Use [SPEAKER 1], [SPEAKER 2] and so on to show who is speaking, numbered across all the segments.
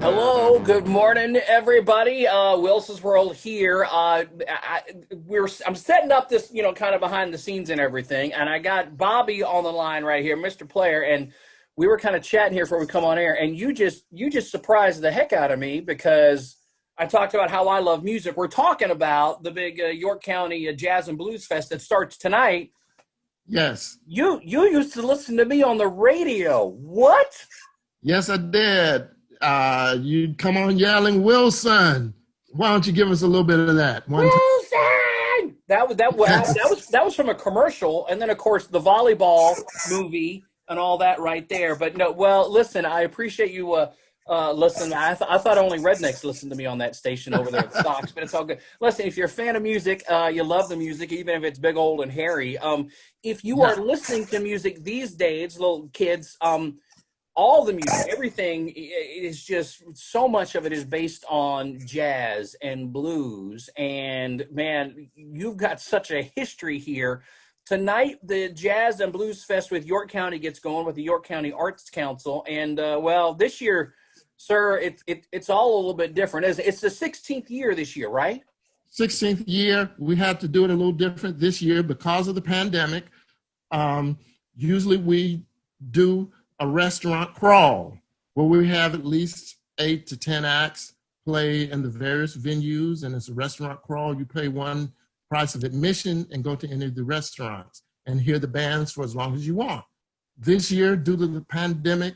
[SPEAKER 1] Hello, good morning, everybody. Wilson's World here. I'm setting up this, kind of behind the scenes and everything, and I got Bobby on the line right here, Mr. Player, and we were kind of chatting here before we come on air, and you just surprised the heck out of me because I talked about how I love music. We're talking about the big York County Jazz and Blues Fest that starts tonight.
[SPEAKER 2] Yes.
[SPEAKER 1] You used to listen to me on the radio. What?
[SPEAKER 2] Yes, I did. You'd come on yelling, Wilson. Why don't you give us a little bit of that? One time.
[SPEAKER 1] Wilson. That was from a commercial, and then of course the volleyball movie and all that right there. But no, well, listen, I appreciate you. Listen, I thought only rednecks listened to me on that station over there at Sox, but it's all good. Listen, if you're a fan of music, you love the music, even if it's big, old, and hairy. If you are listening to music these days, little kids, all the music, everything is just so much of it is based on jazz and blues. And man, you've got such a history here. Tonight, the Jazz and Blues Fest with York County gets going with the York County Arts Council. And well, this year, sir, it's all a little bit different. It's the 16th year this year, right?
[SPEAKER 2] 16th year. We had to do it a little different this year because of the pandemic. Usually we do a restaurant crawl where we have at least 8 to 10 acts play in the various venues, and it's a restaurant crawl. You pay one price of admission and go to any of the restaurants and hear the bands for as long as you want. This year, due to the pandemic,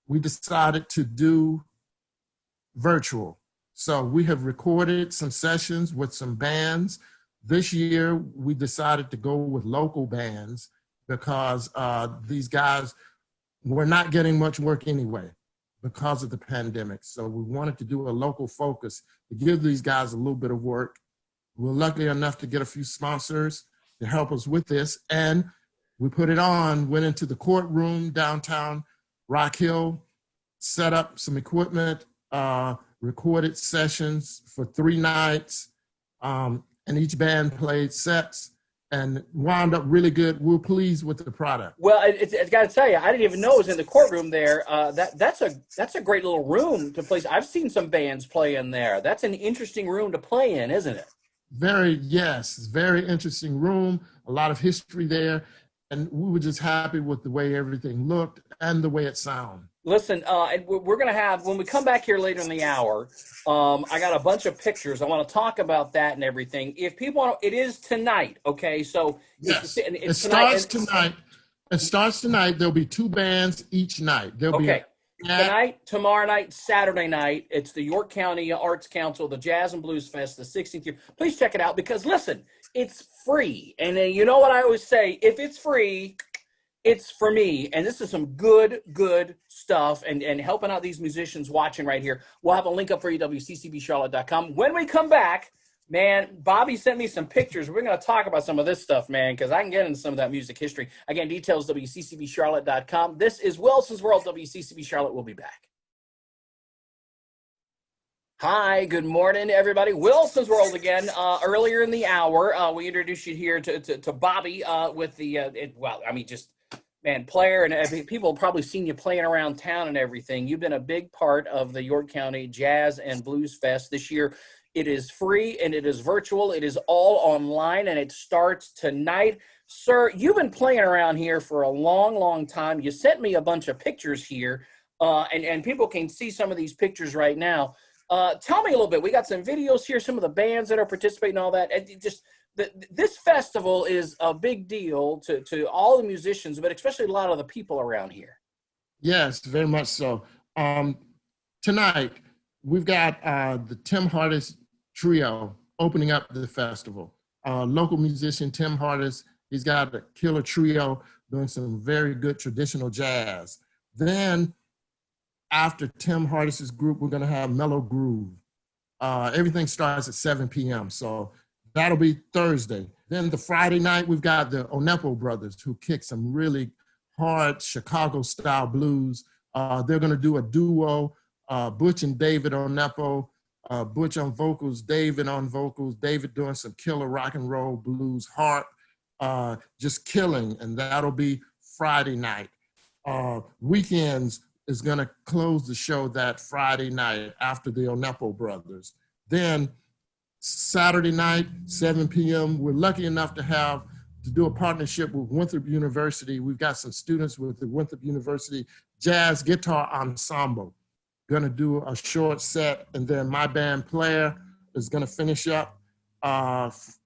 [SPEAKER 2] we decided to do virtual. So we have recorded some sessions with some bands. This year, we decided to go with local bands because these guys were not getting much work anyway because of the pandemic. So we wanted to do a local focus to give these guys a little bit of work. We're lucky enough to get a few sponsors to help us with this. And we put it on, went into the courtroom downtown Rock Hill, set up some equipment, recorded sessions for 3 nights, and each band played sets and wound up really good. We're pleased with the product.
[SPEAKER 1] Well, I got to tell you, I didn't even know it was in the courtroom there. That's a great little room to play. I've seen some bands play in there. That's an interesting room to play in, isn't it?
[SPEAKER 2] Yes, very interesting room, a lot of history there. And we were just happy with the way everything looked and the way it sounded.
[SPEAKER 1] Listen, and we're going to have, when we come back here later in the hour, I got a bunch of pictures. I want to talk about that and everything. If people want to, it is tonight, okay? So
[SPEAKER 2] yes,
[SPEAKER 1] it
[SPEAKER 2] starts tonight. It starts tonight. There'll be 2 bands each night. There'll be
[SPEAKER 1] tonight, tomorrow night, Saturday night. It's the York County Arts Council, the Jazz and Blues Fest, the 16th year. Please check it out because, listen, it's free. And you know what I always say, if it's free, it's for me. And this is some good stuff and helping out these musicians watching right here. We'll have a link up for you, WCCBCharlotte.com. When we come back, man, Bobby sent me some pictures. We're going to talk about some of this stuff, man, because I can get into some of that music history. Again, details, WCCBCharlotte.com. This is Wilson's World, WCCB Charlotte. We'll be back. Hi, good morning, everybody. Wilson's World again. Earlier in the hour, we introduced you here to Bobby with the, man, Player, and people have probably seen you playing around town and everything. You've been a big part of the York County Jazz and Blues Fest this year. It is free and it is virtual. It is all online and it starts tonight. Sir, you've been playing around here for a long time. You sent me a bunch of pictures here, and people can see some of these pictures right now. Tell me a little bit. We got some videos here, some of the bands that are participating, all that. And this festival is a big deal to all the musicians, but especially a lot of the people around here.
[SPEAKER 2] Yes, very much so. Tonight, we've got the Tim Hardis Trio opening up the festival. Local musician Tim Hardis, he's got a killer trio doing some very good traditional jazz. Then, after Tim Hardis's group, we're going to have Mellow Groove. Everything starts at 7 p.m., so that'll be Thursday. Then the Friday night, we've got the Onepo brothers who kick some really hard Chicago-style blues. They're going to do a duo, Butch and David Onepo, Butch on vocals, David on vocals, David doing some killer rock and roll blues harp, just killing, and that'll be Friday night. Weekends, is going to close the show that Friday night after the Onepo Brothers. Then Saturday night, 7 p.m., we're lucky enough to do a partnership with Winthrop University. We've got some students with the Winthrop University Jazz Guitar Ensemble going to do a short set, and then my band Player is going to finish up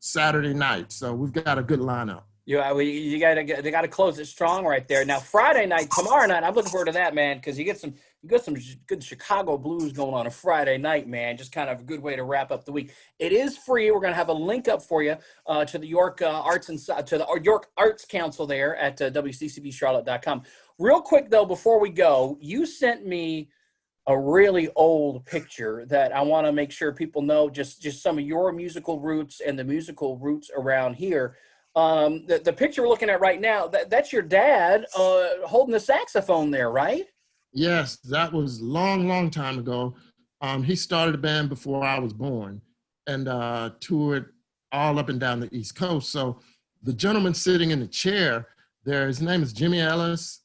[SPEAKER 2] Saturday night. So we've got a good lineup.
[SPEAKER 1] They got to close it strong right there. Now Friday night, tomorrow night, I'm looking forward to that, man, because you get some good Chicago blues going on a Friday night, man. Just kind of a good way to wrap up the week. It is free. We're going to have a link up for you to the York York Arts Council there at WCCBCharlotte.com. Real quick though, before we go, you sent me a really old picture that I want to make sure people know just some of your musical roots and the musical roots around here. The picture we're looking at right now, that's your dad holding the saxophone there, right?
[SPEAKER 2] Yes, that was long time ago. He started a band before I was born and toured all up and down the East Coast. So the gentleman sitting in the chair there, his name is Jimmy Ellis.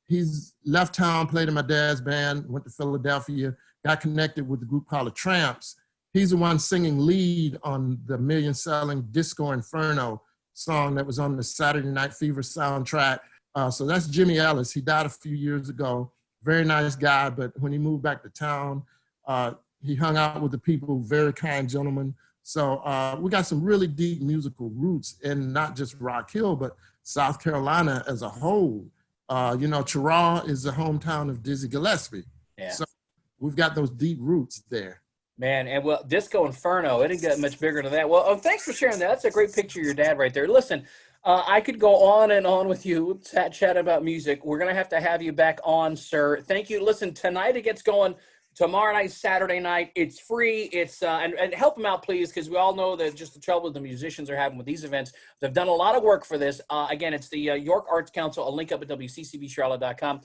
[SPEAKER 2] He's left town, played in my dad's band, went to Philadelphia, got connected with the group called the Tramps. He's the one singing lead on the million-selling Disco Inferno song that was on the Saturday Night Fever soundtrack. So that's Jimmy Ellis. He died a few years ago. Very nice guy, but when he moved back to town, he hung out with the people, very kind gentleman. So we got some really deep musical roots in not just Rock Hill, but South Carolina as a whole. Cheraw is the hometown of Dizzy Gillespie.
[SPEAKER 1] Yeah.
[SPEAKER 2] So we've got those deep roots there.
[SPEAKER 1] Man, and well, Disco Inferno, it didn't get much bigger than that. Well, thanks for sharing that. That's a great picture of your dad right there. Listen, I could go on and on with you, chat about music. We're going to have you back on, sir. Thank you. Listen, tonight it gets going. Tomorrow night, Saturday night, it's free. It's and help them out, please, because we all know that just the trouble the musicians are having with these events. They've done a lot of work for this. Again, it's the York Arts Council. I'll link up at WCCBCharlotte.com.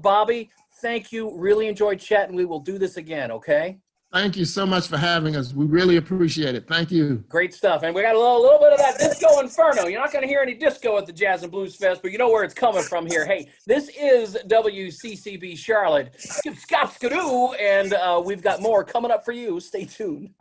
[SPEAKER 1] Bobby, thank you. Really enjoyed chatting. We will do this again, okay?
[SPEAKER 2] Thank you so much for having us. We really appreciate it. Thank you.
[SPEAKER 1] Great stuff. And we got a little bit of that Disco Inferno. You're not going to hear any disco at the Jazz and Blues Fest, but you know where it's coming from here. Hey, this is WCCB Charlotte. Skip, skop, skidoo, and we've got more coming up for you. Stay tuned.